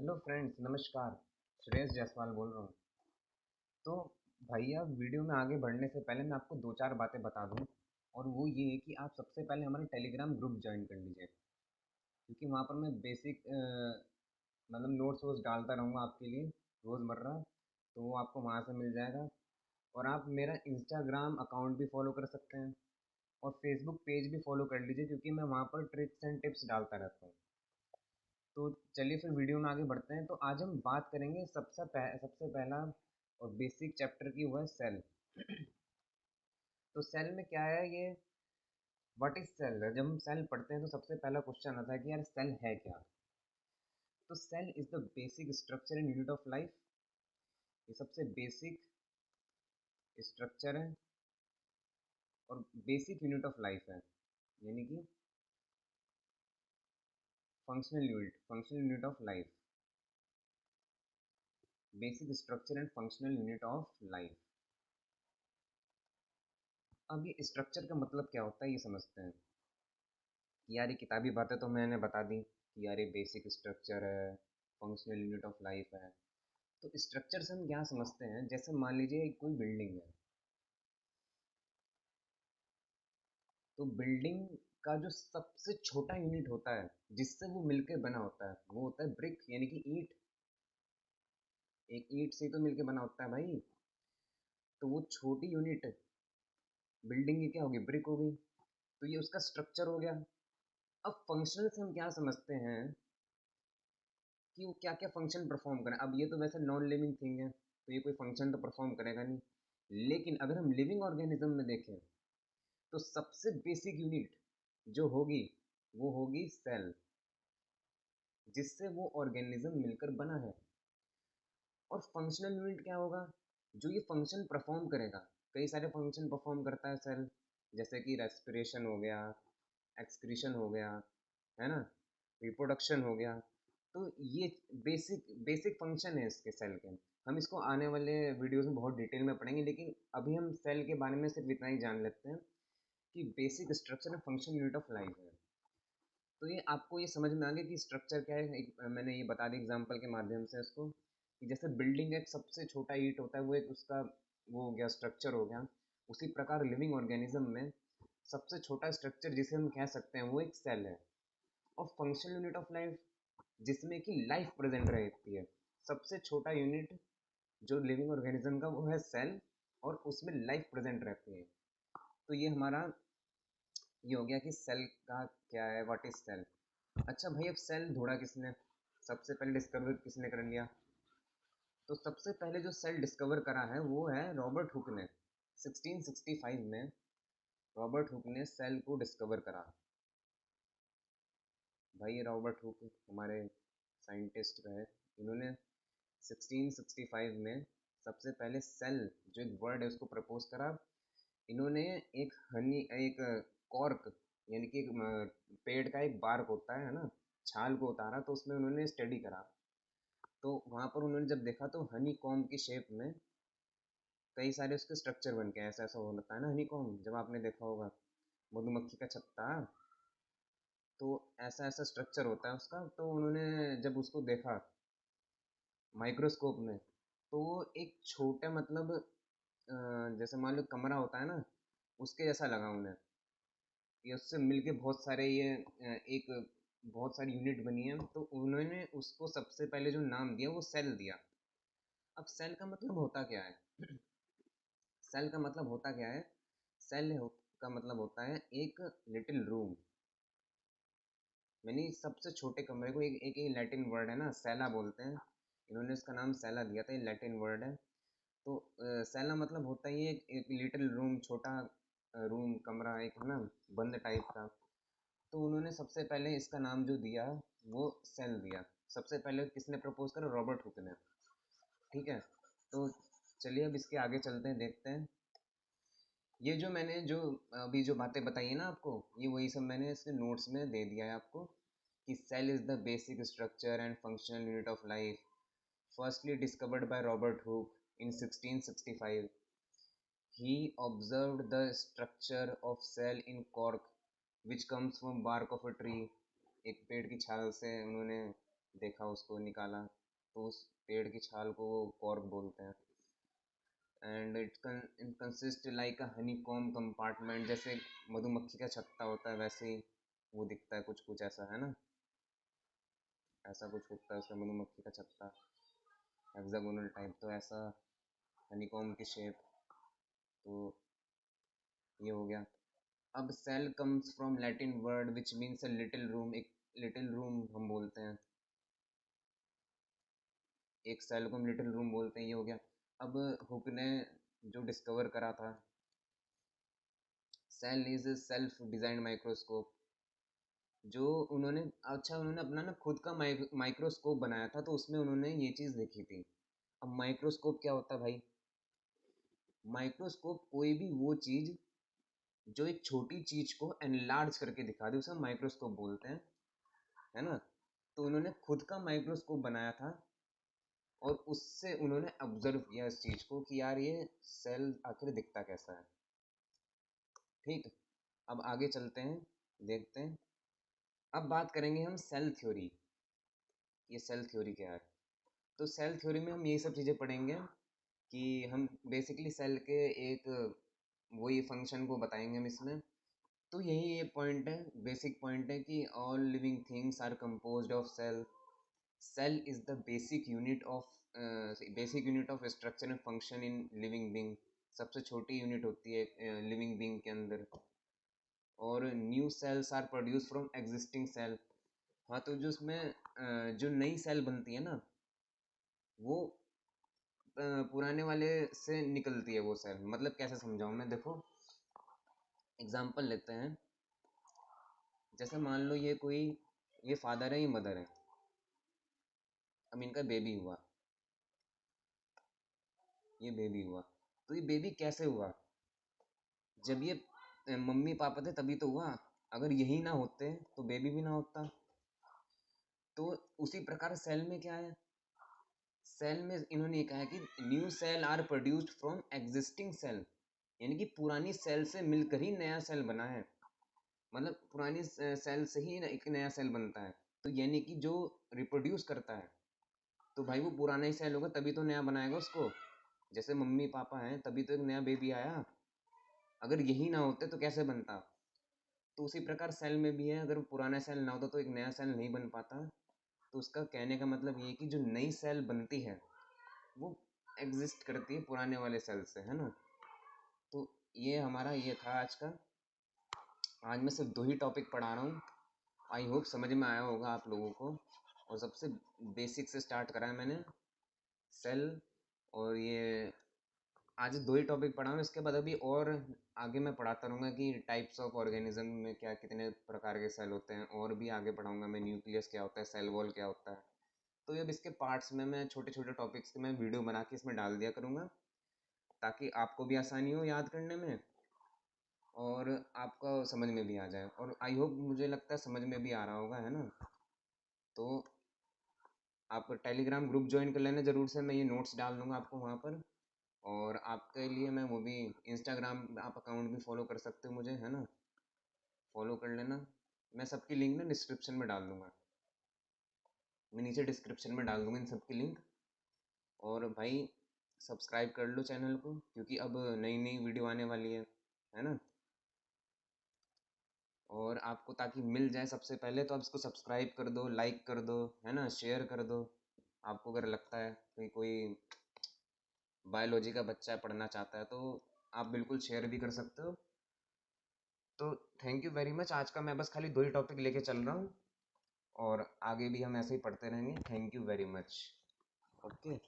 Hello friends, नमस्कार। श्रेयस जायसवाल बोल रहा हूँ। तो भैया, वीडियो में आगे बढ़ने से पहले मैं आपको दो चार बातें बता दूँ। और वो ये है कि आप सबसे पहले हमारा टेलीग्राम ग्रुप ज्वाइन कर लीजिए, क्योंकि वहाँ पर मैं बेसिक मतलब नोट्स वोट्स डालता रहूँगा आपके लिए रोज़मर्रा। तो वो आपको वहाँ से मिल जाएगा। और आप मेरा इंस्टाग्राम अकाउंट भी फॉलो कर सकते हैं, और फेसबुक पेज भी फॉलो कर लीजिए, क्योंकि मैं वहाँ पर ट्रिक्स एंड टिप्स डालता रहता हूँ। तो चलिए फिर वीडियो में आगे बढ़ते हैं। तो आज हम बात करेंगे सबसे पहला और बेसिक चैप्टर की, वो है सेल। तो सेल में क्या है ये, व्हाट इज सेल? जब हम सेल पढ़ते हैं तो सबसे पहला क्वेश्चन आता है कि यार सेल है क्या। तो cell is the basic structure and unit of life. ये सबसे बेसिक स्ट्रक्चर है और बेसिक यूनिट ऑफ लाइफ है, यानी कि functional unit of life. Basic structure and functional unit of life. अब ये स्ट्रक्चर का मतलब क्या होता है ये समझते हैं। कि यार ये किताबी बातें तो मैंने बता दी कि यार ये बेसिक स्ट्रक्चर है, फंक्शनल यूनिट ऑफ लाइफ है। तो स्ट्रक्चर से हम क्या समझते हैं, जैसे मान लीजिए कोई बिल्डिंग है। तो बिल्डिंग का जो सबसे छोटा यूनिट होता है जिससे वो मिलकर बना होता है, वो होता है ब्रिक, यानी कि ईंट। एक ईंट से ही तो मिलकर बना होता है भाई। तो वो छोटी यूनिट बिल्डिंग की क्या होगी, ब्रिक होगी। तो ये उसका स्ट्रक्चर हो गया। अब फंक्शनल से हम क्या समझते हैं कि वो क्या क्या फंक्शन परफॉर्म करें। अब ये तो वैसे नॉन लिविंग थिंग है, तो ये कोई फंक्शन तो परफॉर्म करेगा नहीं। लेकिन अगर हम लिविंग ऑर्गेनिज्म में देखें, तो सबसे बेसिक यूनिट जो होगी वो होगी सेल, जिससे वो ऑर्गेनिज्म मिलकर बना है। और फंक्शनल यूनिट क्या होगा, जो ये फंक्शन परफॉर्म करेगा। कई सारे फंक्शन परफॉर्म करता है सेल, जैसे कि रेस्पिरेशन हो गया, एक्सक्रीशन हो गया, है ना, रिप्रोडक्शन हो गया। तो ये बेसिक बेसिक फंक्शन है इसके, सेल के। हम इसको आने वाले वीडियोस में बहुत डिटेल में पढ़ेंगे, लेकिन अभी हम सेल के बारे में सिर्फ इतना ही जान लेते हैं कि basic structure and function unit of life है। तो ये आपको ये समझ में आ गया कि स्ट्रक्चर क्या है। मैंने ये बता दी एग्जाम्पल के माध्यम से इसको, कि जैसे बिल्डिंग एक सबसे छोटा ईंट होता है, वो एक उसका वो हो गया, स्ट्रक्चर हो गया। उसी प्रकार लिविंग ऑर्गेनिज्म में सबसे छोटा स्ट्रक्चर जिसे हम कह सकते हैं वो एक सेल है। और फंक्शनल यूनिट ऑफ लाइफ, जिसमें कि लाइफ प्रेजेंट रहती है। सबसे छोटा यूनिट जो लिविंग ऑर्गेनिज्म का, वो है सेल, और उसमें लाइफ प्रेजेंट रहती है। तो ये हमारा ये हो गया कि सेल का क्या है, व्हाट इज सेल। अच्छा भाई, अब सेल ढूंढा किसने, सबसे पहले डिस्कवर किसने कर लिया। तो सबसे पहले जो सेल डिस्कवर करा है वो है रॉबर्ट हुक ने। 1665 में रॉबर्ट हुक ने सेल को डिस्कवर करा। भाई रॉबर्ट हुक हमारे साइंटिस्ट रहे। इन्होंने 1665 में सबसे पहले सेल, जो एक वर्ड है, उसको प्रपोज करा। इन्होंने एक कॉर्क, यानी कि एक पेड़ का एक बार्क होता है ना, छाल को उतारा, तो उसमें उन्होंने स्टडी करा। तो वहाँ पर उन्होंने जब देखा तो हनी कॉम्ब की शेप में कई सारे उसके स्ट्रक्चर बन के, ऐसा ऐसा होता है ना हनी कॉम्ब, जब आपने देखा होगा मधुमक्खी का छत्ता। तो ऐसा ऐसा स्ट्रक्चर होता है उसका। तो उन्होंने जब उसको देखा माइक्रोस्कोप में, तो वो एक छोटा मतलब जैसे मान लो कमरा होता है ना, उसके जैसा लगा उन्हें। ये उससे मिलके बहुत सारे ये एक बहुत सारी यूनिट बनी है। तो उन्होंने उसको सबसे पहले जो नाम दिया वो सेल दिया। अब सेल का मतलब होता क्या है? सेल का मतलब होता क्या है? का मतलब होता है एक लिटिल रूम, यानी सबसे छोटे कमरे को। एक ये लैटिन वर्ड है ना, सेला बोलते हैं। इन्होंने इसका नाम सेला दिया था, ये लैटिन वर्ड है। तो सेला मतलब होता ही है एक लिटिल रूम, छोटा रूम, कमरा, एक है ना, बंद टाइप का। तो उन्होंने सबसे पहले इसका नाम जो दिया वो सेल दिया। सबसे पहले किसने प्रपोज करा? रॉबर्ट हुक ने। ठीक है। तो चलिए अब इसके आगे चलते हैं, देखते हैं। ये जो मैंने जो अभी जो बातें बताई है ना आपको, ये वही सब मैंने इसके नोट्स में दे दिया है आपको, कि cell is the basic structure and functional unit of life, firstly discovered by Robert Hooke in 1665। He observed the structure of cell in cork which comes from bark of a tree। एक पेड़ की छाल से उन्होंने देखा, उसको निकाला, तो उस पेड़ की छाल को वो कॉर्क बोलते हैं। And it consist like a Honey com compartment, जैसे मधुमक्खी का छत्ता होता है वैसे ही वो दिखता है, कुछ कुछ ऐसा है ना, ऐसा कुछ दिखता है उसका मधुमक्खी का छत्ता, हेक्सागोनल टाइप, तो ऐसा हनीकॉम की शेप। तो ये हो गया। अब cell comes from Latin word which means a little room, एक लिटिल रूम हम बोलते हैं, एक सेल को हम लिटिल रूम बोलते हैं, ये हो गया। अब हुक ने जो डिस्कवर करा था, cell is self designed microscope, जो उन्होंने, अच्छा उन्होंने अपना ना खुद का माइक्रोस्कोप बनाया था, तो उसमें उन्होंने ये चीज़ देखी थी। अब माइक्रोस्कोप क्या होता है भाई? माइक्रोस्कोप कोई भी वो चीज़ जो एक छोटी चीज़ को एनलार्ज करके दिखा दे, उसे हम माइक्रोस्कोप बोलते हैं, है ना। तो उन्होंने खुद का माइक्रोस्कोप बनाया था, और उससे उन्होंने ऑब्जर्व किया इस चीज़ को कि यार ये सेल आखिर दिखता कैसा है। ठीक, अब आगे चलते हैं, देखते हैं। अब बात करेंगे हम सेल थ्योरी, ये सेल थ्योरी क्या है। तो सेल थ्योरी में हम यही सब चीज़ें पढ़ेंगे कि हम बेसिकली सेल के एक वही फंक्शन को बताएंगे हम इसमें। तो यही ये पॉइंट है, बेसिक पॉइंट है कि all living things are composed of cell, cell is the basic unit of structure and function in living being, सबसे छोटी यूनिट होती है लिविंग बीइंग के अंदर। और new cells are produce from existing cell, हाँ तो जो उसमें जो नई सेल बनती है ना, वो पुराने वाले से निकलती है वो सेल। मतलब कैसे समझाऊं मैं, देखो एग्जांपल लेते हैं। जैसे मान लो ये फादर है, ये मदर है, अब इनका बेबी हुआ, ये बेबी हुआ। तो ये बेबी कैसे हुआ? जब ये मम्मी पापा थे तभी तो हुआ, अगर यही ना होते तो बेबी भी ना होता। तो उसी प्रकार सेल में क्या है, सेल में इन्होंने ये कहा है कि new cell are produced from existing cell, यानी कि पुरानी सेल से मिलकर ही नया सेल बना है। मतलब पुरानी सेल से ही एक नया सेल बनता है। तो यानी कि जो रिप्रोड्यूस करता है, तो भाई वो पुराना ही सेल होगा तभी तो नया बनाएगा उसको। जैसे मम्मी पापा हैं तभी तो एक नया बेबी आया, अगर यही ना होते तो कैसे बनता। तो उसी प्रकार सेल में भी है, अगर पुराना सेल ना होता तो एक नया सेल नहीं बन पाता। तो उसका कहने का मतलब ये है कि जो नई सेल बनती है वो एग्जिस्ट करती है पुराने वाले सेल से, है ना। तो ये हमारा ये था आज का। आज मैं सिर्फ 2 ही टॉपिक पढ़ा रहा हूँ, आई होप समझ में आया होगा आप लोगों को। और सबसे बेसिक से स्टार्ट करा है मैंने, सेल। और ये आज 2 ही टॉपिक पढ़ा हूँ, इसके बाद अभी और आगे मैं पढ़ाता रहूँगा कि टाइप्स ऑफ ऑर्गेनिज्म में क्या कितने प्रकार के सेल होते हैं, और भी आगे पढ़ाऊँगा मैं न्यूक्लियस क्या होता है, सेल वॉल क्या होता है। तो अब इसके पार्ट्स में मैं छोटे छोटे टॉपिक्स के मैं वीडियो बना के इसमें डाल दिया करूँगा, ताकि आपको भी आसानी हो याद करने में, और आपको समझ में भी आ जाए। और आई होप, मुझे लगता है समझ में भी आ रहा होगा, है ना। तो आप टेलीग्राम ग्रुप ज्वाइन कर लेना ज़रूर से, मैं ये नोट्स डाल दूँगा आपको वहाँ पर। और आपके लिए मैं वो भी इंस्टाग्राम आप अकाउंट भी फॉलो कर सकते हो मुझे, है ना, फॉलो कर लेना। मैं सबकी लिंक ना डिस्क्रिप्शन में डाल दूँगा, मैं नीचे डिस्क्रिप्शन में डाल दूँगा इन सब की लिंक। और भाई सब्सक्राइब कर लो चैनल को, क्योंकि अब नई नई वीडियो आने वाली है ना। और आपको ताकि मिल जाए सबसे पहले, तो आप इसको सब्सक्राइब कर दो, लाइक कर दो, है ना, शेयर कर दो। आपको अगर लगता है कि कोई बायोलॉजी का बच्चा पढ़ना चाहता है, तो आप बिल्कुल शेयर भी कर सकते हो। तो थैंक यू वेरी मच। आज का मैं बस खाली 2 ही टॉपिक लेके चल रहा हूँ, और आगे भी हम ऐसे ही पढ़ते रहेंगे। Thank you very much. Okay.